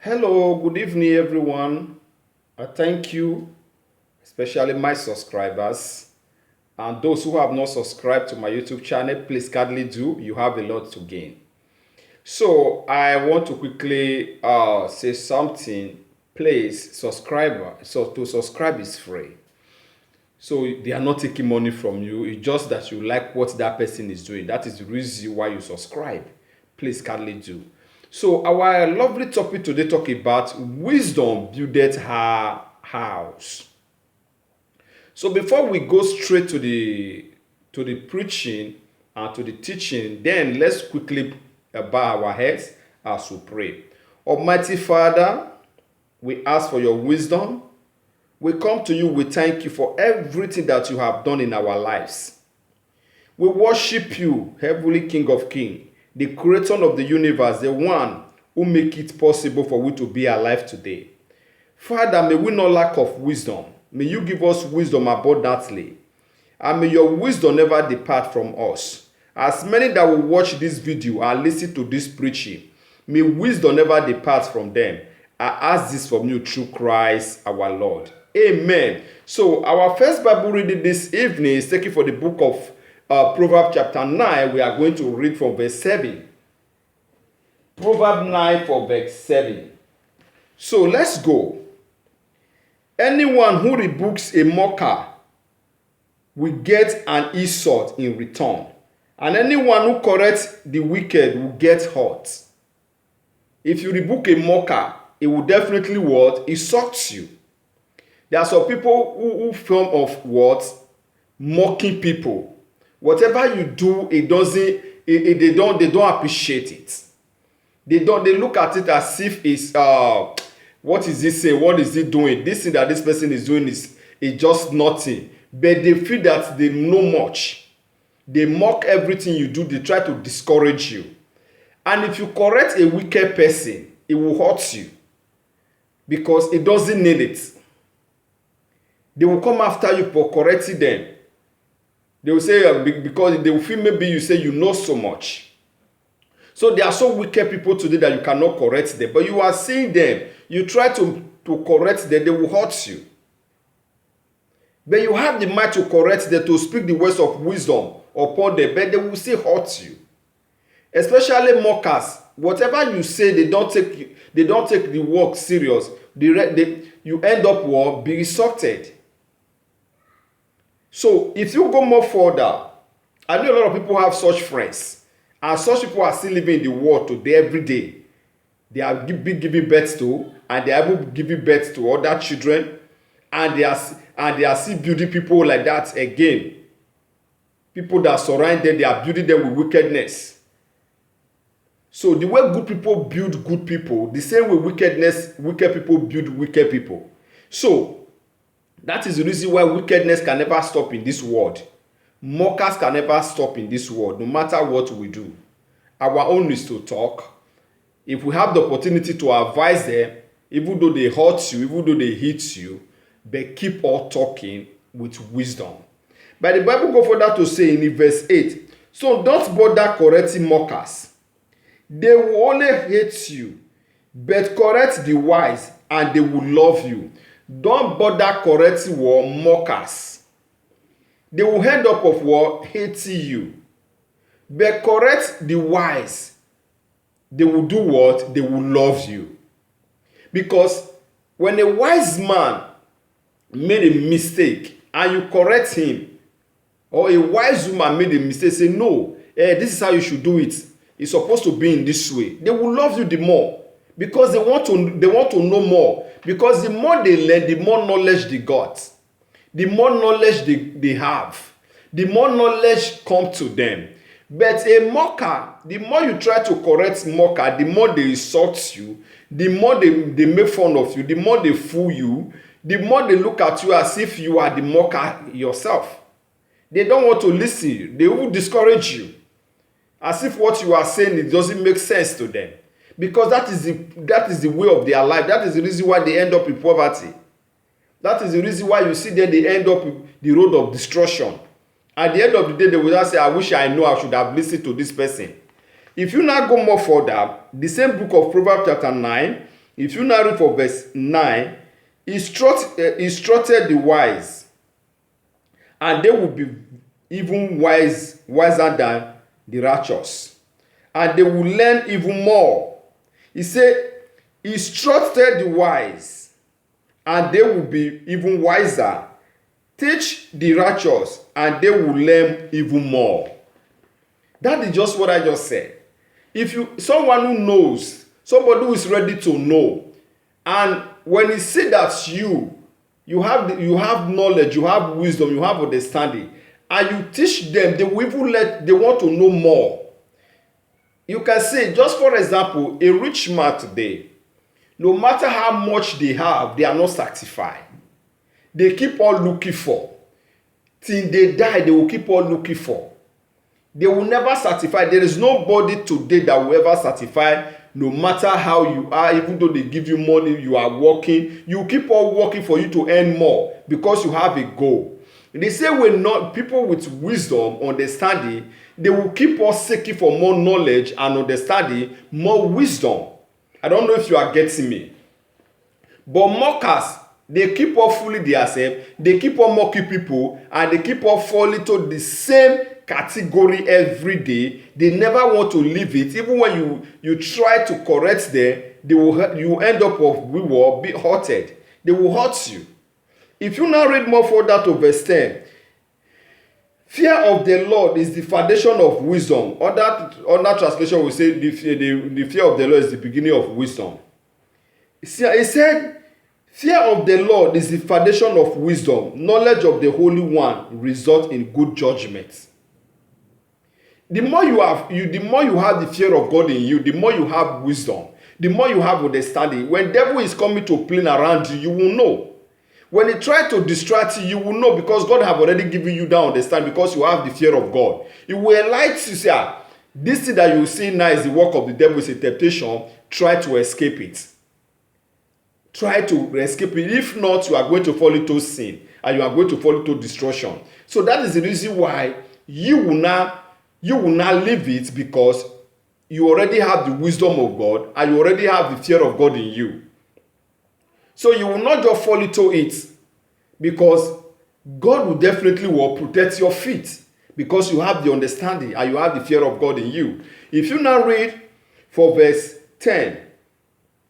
Hello, good evening, everyone. I thank you, especially my subscribers and those who have not subscribed to my YouTube channel. Please kindly do. You have a lot to gain. So I want to quickly say something. Please, subscriber. So to subscribe is free. So they are not taking money from you. It's just that you like what that person is doing. That is the reason why you subscribe. Please kindly do. So our lovely topic today talk about wisdom buildeth her house. So before we go straight to the preaching and to the teaching, then let's quickly bow our heads as we pray. Almighty Father, we ask for your wisdom. We come to you, we thank you for everything that you have done in our lives. We worship you, Heavenly King of Kings, the creator of the universe, the one who make it possible for we to be alive today. Father, may we not lack of wisdom. May you give us wisdom abundantly. And may your wisdom never depart from us. As many that will watch this video and listen to this preaching, may wisdom never depart from them. I ask this from you through Christ our Lord. Amen. So our first Bible reading this evening is taken from the book of Proverbs chapter 9. We are going to read from verse 7. Proverbs 9 for verse 7. So let's go. Anyone who rebukes a mocker will get an insult in return. And anyone who corrects the wicked will get hurt. If you rebuke a mocker, it will definitely what? Insult you. There are some people who form of what? Mocking people. Whatever you do, they don't appreciate it. They look at it as if it's what is he saying? What is he doing? This thing that this person is doing is just nothing. But they feel that they know much. They mock everything you do. They try to discourage you. And if you correct a wicked person, it will hurt you. Because it doesn't need it. They will come after you for correcting them. They will say, because they will feel maybe you say you know so much. So there are so wicked people today that you cannot correct them. But you are seeing them. You try to correct them, they will hurt you. But you have the mind to correct them, to speak the words of wisdom upon them, but they will still hurt you. Especially mockers. Whatever you say, they don't take the work serious. You end up be insulted. So if you go more further, I know a lot of people have such friends. And such people are still living in the world today, every day. They are giving birth to, and they are able giving birth to other children, and they are still building people like that again. People that surround them, they are building them with wickedness. So the way good people build good people, the same way wicked people build wicked people. So that is the reason why wickedness can never stop in this world. Mockers can never stop in this world, no matter what we do. Our own is to talk. If we have the opportunity to advise them, even though they hurt you, even though they hit you, but keep on talking with wisdom. But the Bible goes further to say in verse 8, so don't bother correcting mockers. They will only hate you, but correct the wise and they will love you. Don't bother correcting mockers. They will end up of hating you. But correct the wise. They will do what? They will love you. Because when a wise man made a mistake and you correct him, or a wise woman made a mistake, say, no, this is how you should do it. It's supposed to be in this way. They will love you the more. Because they want to know more. Because the more they learn, the more knowledge they got. The more knowledge they have, the more knowledge comes to them. But a mocker, the more you try to correct mocker, the more they insult you, the more they make fun of you, the more they fool you, the more they look at you as if you are the mocker yourself. They don't want to listen. They will discourage you. As if what you are saying, it doesn't make sense to them. Because that is the way of their life. That is the reason why they end up in poverty. That is the reason why you see them, they end up the road of destruction. At the end of the day, they will not say, I wish I know I should have listened to this person. If you now go more further, the same book of Proverbs chapter 9, If you now read for verse 9, instructed the wise, and they will be even wiser than the righteous, and they will learn even more. He said, instructed the wise, and they will be even wiser. Teach the righteous, and they will learn even more. That is just what I just said. If you someone who knows, somebody who is ready to know, and when he see that you have knowledge, you have wisdom, you have understanding, and you teach them, they will even they want to know more. You can see, just for example, a rich man today, no matter how much they have, they are not satisfied. They keep on looking for. Till they die, they will keep on looking for. They will never satisfy. There is nobody today that will ever satisfy, no matter how you are. Even though they give you money, you are working. You keep on working for you to earn more because you have a goal. They say when not people with wisdom, understanding, they will keep on seeking for more knowledge and understanding, more wisdom. I don't know if you are getting me. But mockers, they keep on fooling themselves, they keep on mocking people, and they keep on falling to the same category every day. They never want to leave it. Even when you try to correct them, you end up be hurted. They will hurt you. If you now read more further to verse 10, fear of the Lord is the foundation of wisdom. Other translation will say the fear of the Lord is the beginning of wisdom. He said, fear of the Lord is the foundation of wisdom. Knowledge of the Holy One results in good judgment. The more you have the fear of God in you, the more you have wisdom, the more you have understanding. When devil is coming to play around you, you will know. When he tries to distract you, you will know, because God have already given you that understanding, because you have the fear of God. He will enlighten you, say, this thing that you see now is the work of the devil, is a temptation. Try to escape it. Try to escape it. If not, you are going to fall into sin, and you are going to fall into destruction. So that is the reason why you will not leave it, because you already have the wisdom of God, and you already have the fear of God in you. So you will not just fall into it, because God will definitely protect your feet, because you have the understanding and you have the fear of God in you. If you now read for verse 10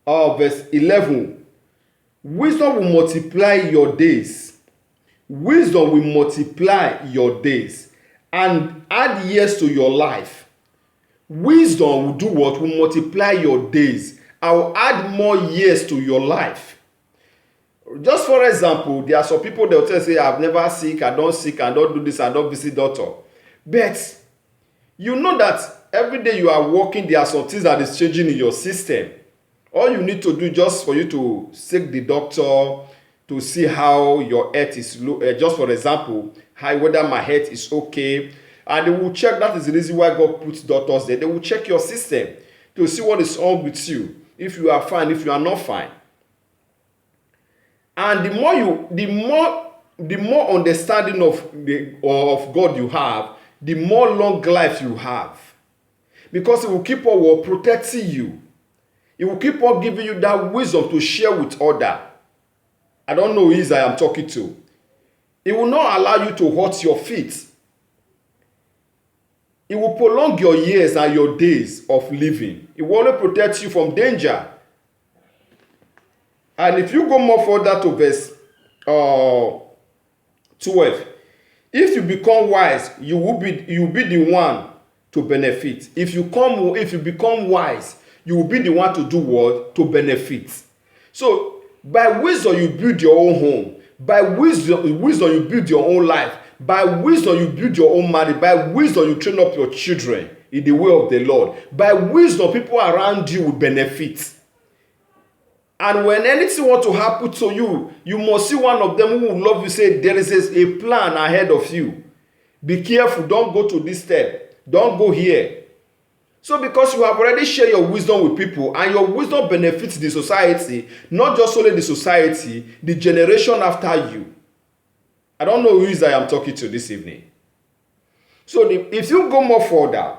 or verse 11, wisdom will multiply your days. Wisdom will multiply your days and add years to your life. Wisdom will do what? Will multiply your days. I will add more years to your life. Just for example, there are some people that will say, I've never sick, I don't do this, I don't visit doctor. But you know that every day you are working, there are some things that is changing in your system. All you need to do just for you to seek the doctor to see how your health is, just for example, whether my health is okay. And they will check. That is the reason why God puts doctors there. They will check your system to see what is wrong with you. If you are fine, if you are not fine. And the more understanding of God you have, the more long life you have. Because it will keep on protecting you. It will keep on giving you that wisdom to share with others. I don't know who it is I am talking to. It will not allow you to hurt your feet. It will prolong your years and your days of living. It will only protect you from danger. And if you go more further to verse 12, if you become wise, you will be the one to benefit. If you become wise, you will be the one to do what? To benefit. So by wisdom you build your own home. By wisdom you build your own life. By wisdom you build your own marriage. By wisdom you train up your children in the way of the Lord. By wisdom people around you will benefit. And when anything wants to happen to you, you must see one of them who will love you, say, there is a plan ahead of you. Be careful, don't go to this step. Don't go here. So because you have already shared your wisdom with people, and your wisdom benefits the society, not just only the society, the generation after you. I don't know who it is I am talking to this evening. So if you go more further,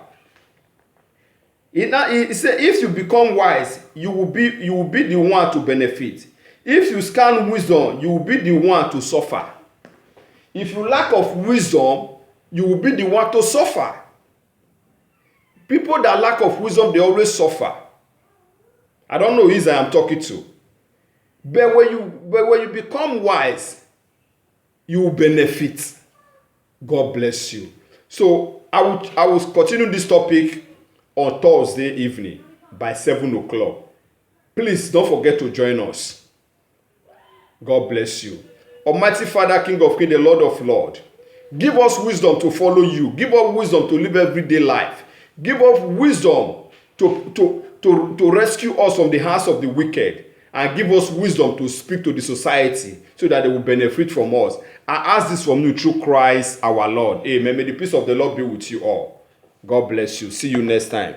He said, if you become wise, you will be the one to benefit. If you scan wisdom, you will be the one to suffer. If you lack of wisdom, you will be the one to suffer. People that lack of wisdom, they always suffer. I don't know who I am talking to. But when you become wise, you will benefit. God bless you. So I will continue this topic on Thursday evening by 7 o'clock. Please don't forget to join us. God bless you. Almighty Father, King of Kings, the Lord of Lords, give us wisdom to follow you. Give us wisdom to live everyday life. Give us wisdom to rescue us from the hands of the wicked. And give us wisdom to speak to the society so that they will benefit from us. I ask this from you through Christ our Lord. Amen. May the peace of the Lord be with you all. God bless you. See you next time.